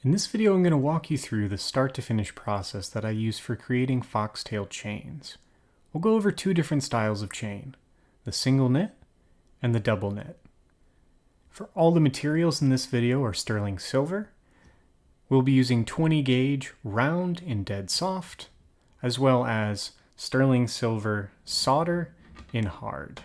In this video, I'm going to walk you through the start to finish process that I use for creating foxtail chains. We'll go over two different styles of chain, the single knit and the double knit. For all the materials in this video are sterling silver. We'll be using 20 gauge round in dead soft, as well as sterling silver solder in hard.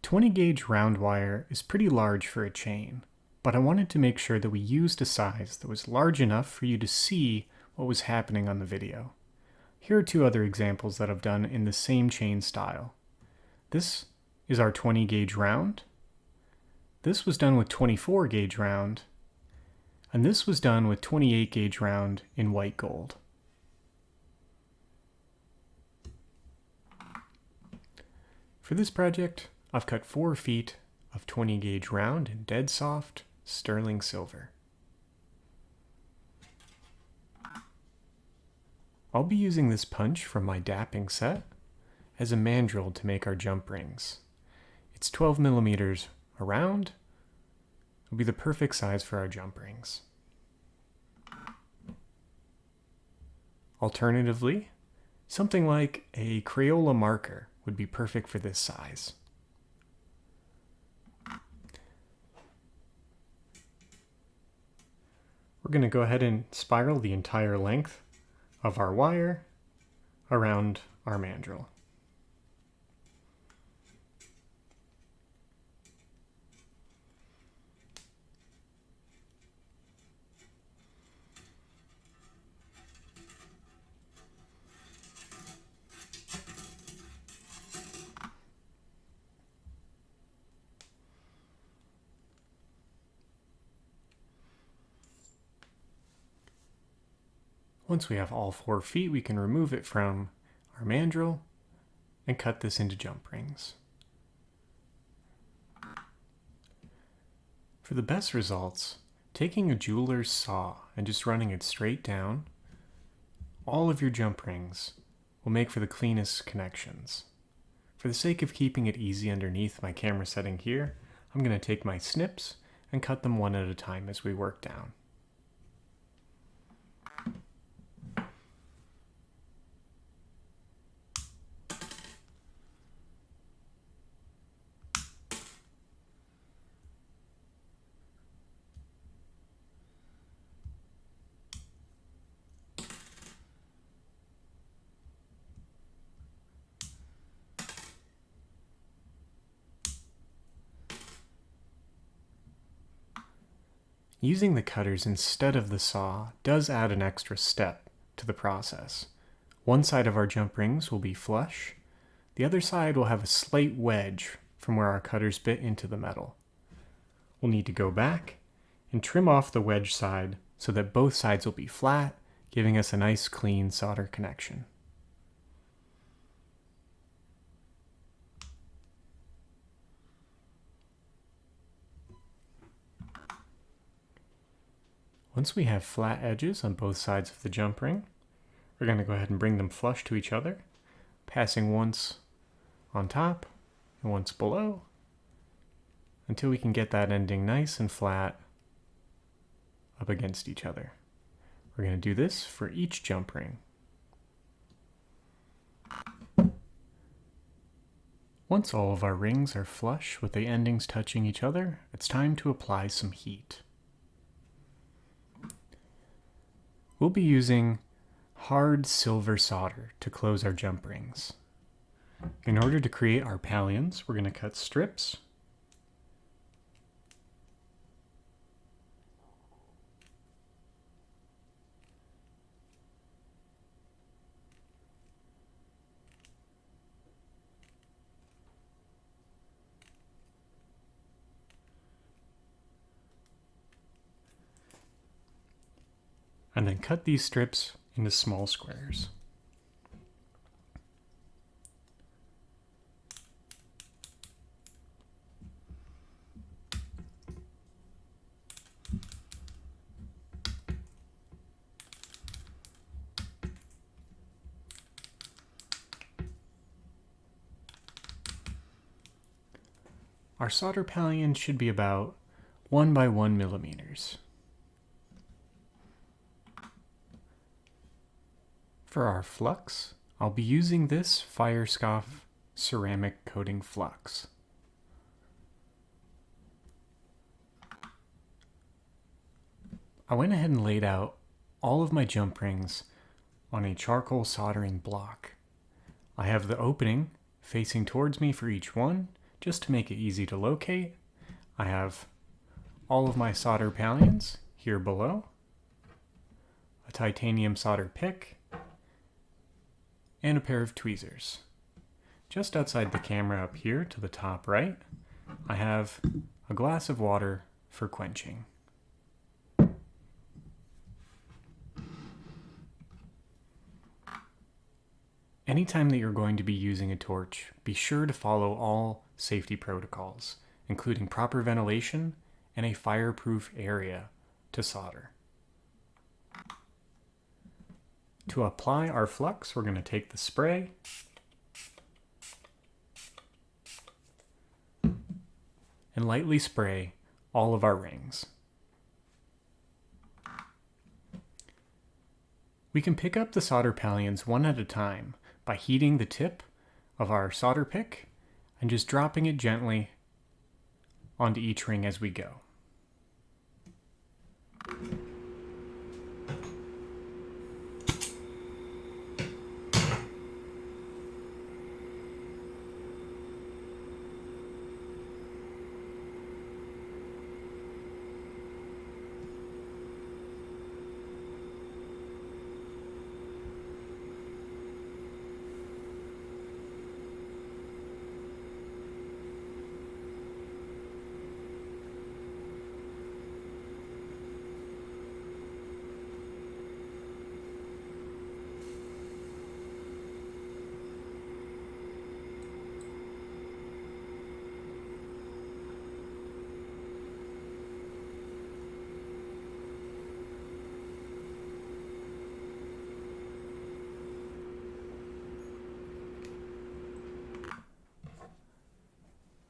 20 gauge round wire is pretty large for a chain, but I wanted to make sure that we used a size that was large enough for you to see what was happening on the video. Here are two other examples that I've done in the same chain style. This is our 20 gauge round. This was done with 24 gauge round, and this was done with 28 gauge round in white gold. For this project, I've cut 4 feet of 20 gauge round in dead soft sterling silver. I'll be using this punch from my dapping set as a mandrel to make our jump rings. It's 12 millimeters around. It'll be the perfect size for our jump rings. Alternatively, something like a Crayola marker would be perfect for this size. We're going to go ahead and spiral the entire length of our wire around our mandrel. Once we have all 4 feet, we can remove it from our mandrel and cut this into jump rings. For the best results, taking a jeweler's saw and just running it straight down, all of your jump rings will make for the cleanest connections. For the sake of keeping it easy underneath my camera setting here, I'm going to take my snips and cut them one at a time as we work down. Using the cutters instead of the saw does add an extra step to the process. One side of our jump rings will be flush. The other side will have a slight wedge from where our cutters bit into the metal. We'll need to go back and trim off the wedge side so that both sides will be flat, giving us a nice clean solder connection. Once we have flat edges on both sides of the jump ring, we're going to go ahead and bring them flush to each other, passing once on top and once below, until we can get that ending nice and flat up against each other. We're going to do this for each jump ring. Once all of our rings are flush with the endings touching each other, it's time to apply some heat. We'll be using hard silver solder to close our jump rings. In order to create our pallions, we're going to cut strips. And then cut these strips into small squares. Our solder pallion should be about 1 by 1 millimeters. For our flux, I'll be using this Firescoff ceramic coating flux. I went ahead and laid out all of my jump rings on a charcoal soldering block. I have the opening facing towards me for each one, just to make it easy to locate. I have all of my solder pallions here below, a titanium solder pick, and a pair of tweezers. Just outside the camera up here to the top right, I have a glass of water for quenching. Anytime that you're going to be using a torch, be sure to follow all safety protocols, including proper ventilation and a fireproof area to solder. To apply our flux, we're going to take the spray and lightly spray all of our rings. We can pick up the solder pallions one at a time by heating the tip of our solder pick and just dropping it gently onto each ring as we go.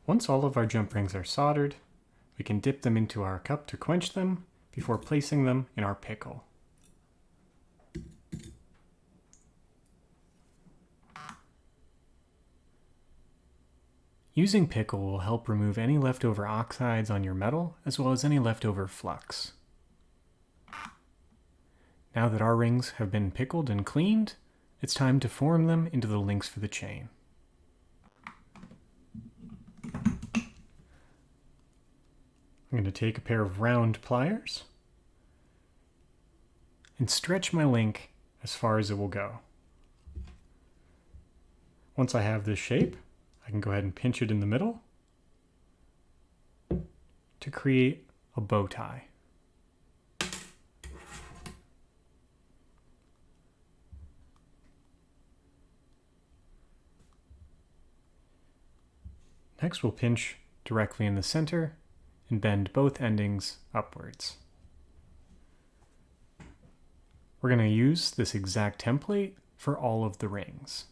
Once all of our jump rings are soldered, we can dip them into our cup to quench them before placing them in our pickle. Using pickle will help remove any leftover oxides on your metal, as well as any leftover flux. Now that our rings have been pickled and cleaned, it's time to form them into the links for the chain. I'm going to take a pair of round pliers and stretch my link as far as it will go. Once I have this shape, I can go ahead and pinch it in the middle to create a bow tie. Next, we'll pinch directly in the center and bend both endings upwards. We're going to use this exact template for all of the rings.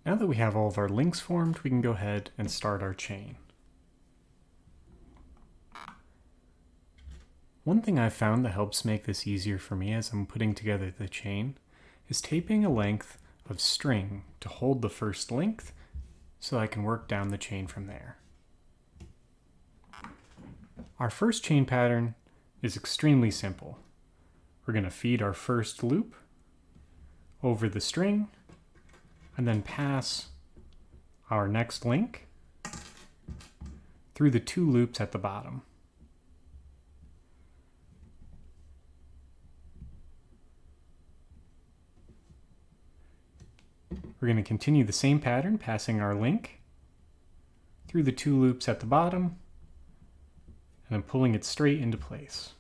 Now that we have all of our links formed, we can go ahead and start our chain. One thing I've found that helps make this easier for me as I'm putting together the chain is taping a length of string to hold the first length so I can work down the chain from there. Our first chain pattern is extremely simple. We're going to feed our first loop over the string and then pass our next link through the two loops at the bottom. We're going to continue the same pattern, passing our link through the two loops at the bottom and then pulling it straight into place.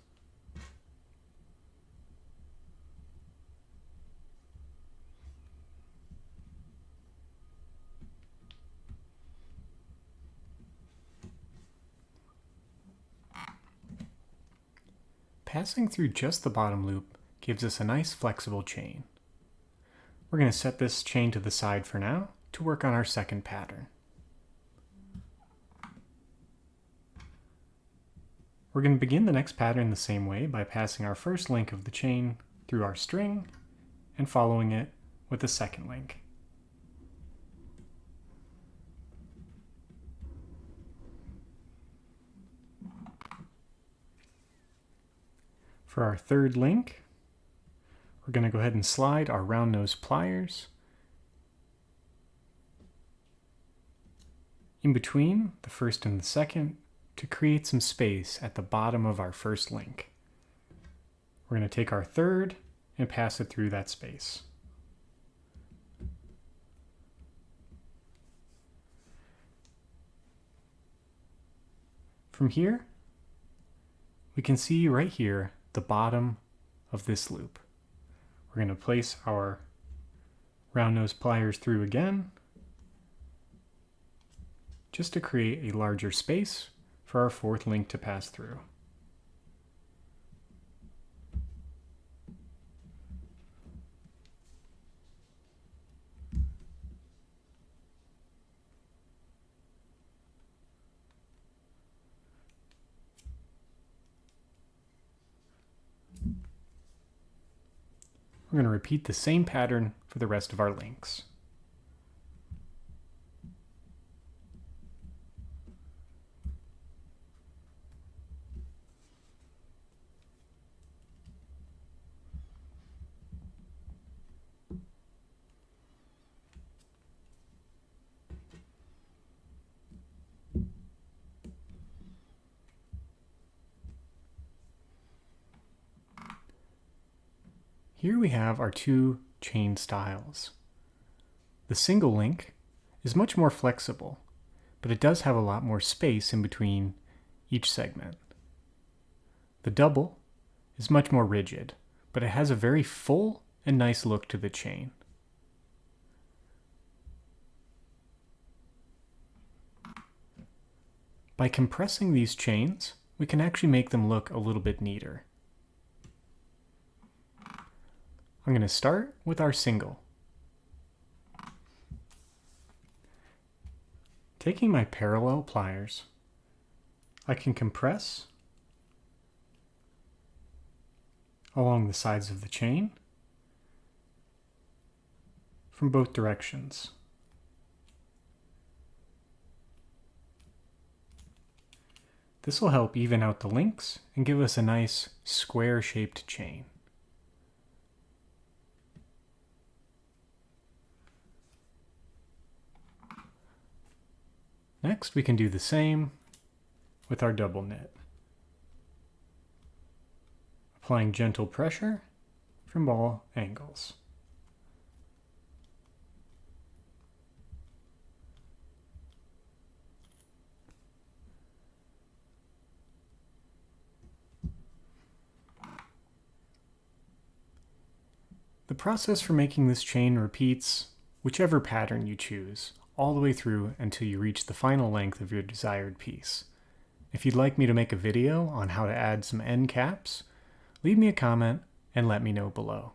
passing through just the bottom loop gives us a nice flexible chain. We're going to set this chain to the side for now to work on our second pattern. We're going to begin the next pattern the same way by passing our first link of the chain through our string and following it with a second link. For our third link, we're going to go ahead and slide our round nose pliers in between the first and the second to create some space at the bottom of our first link. We're going to take our third and pass it through that space. From here, we can see right here the bottom of this loop. We're going to place our round nose pliers through again, just to create a larger space for our fourth link to pass through. We're going to repeat the same pattern for the rest of our links. Here we have our two chain styles. The single link is much more flexible, but it does have a lot more space in between each segment. The double is much more rigid, but it has a very full and nice look to the chain. By compressing these chains, we can actually make them look a little bit neater. I'm going to start with our single. Taking my parallel pliers, I can compress along the sides of the chain from both directions. This will help even out the links and give us a nice square-shaped chain. Next, we can do the same with our double knit. Applying gentle pressure from all angles. The process for making this chain repeats whichever pattern you choose, all the way through until you reach the final length of your desired piece. If you'd like me to make a video on how to add some end caps, leave me a comment and let me know below.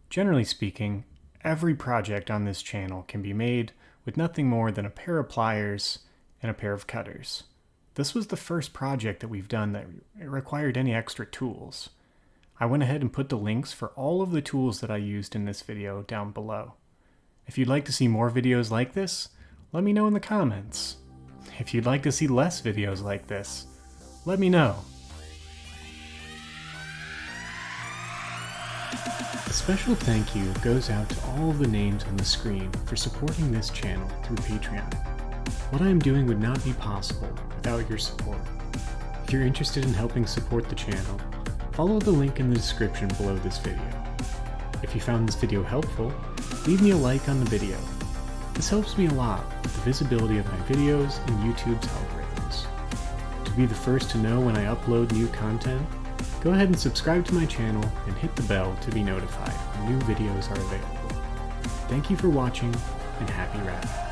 Generally speaking, every project on this channel can be made with nothing more than a pair of pliers and a pair of cutters. This was the first project that we've done that required any extra tools. I went ahead and put the links for all of the tools that I used in this video down below. If you'd like to see more videos like this, let me know in the comments. If you'd like to see less videos like this, let me know. A special thank you goes out to all of the names on the screen for supporting this channel through Patreon. What I am doing would not be possible without your support. If you're interested in helping support the channel, follow the link in the description below this video. If you found this video helpful, leave me a like on the video. This helps me a lot with the visibility of my videos and YouTube's algorithms. To be the first to know when I upload new content, go ahead and subscribe to my channel and hit the bell to be notified when new videos are available. Thank you for watching, and happy wrapping.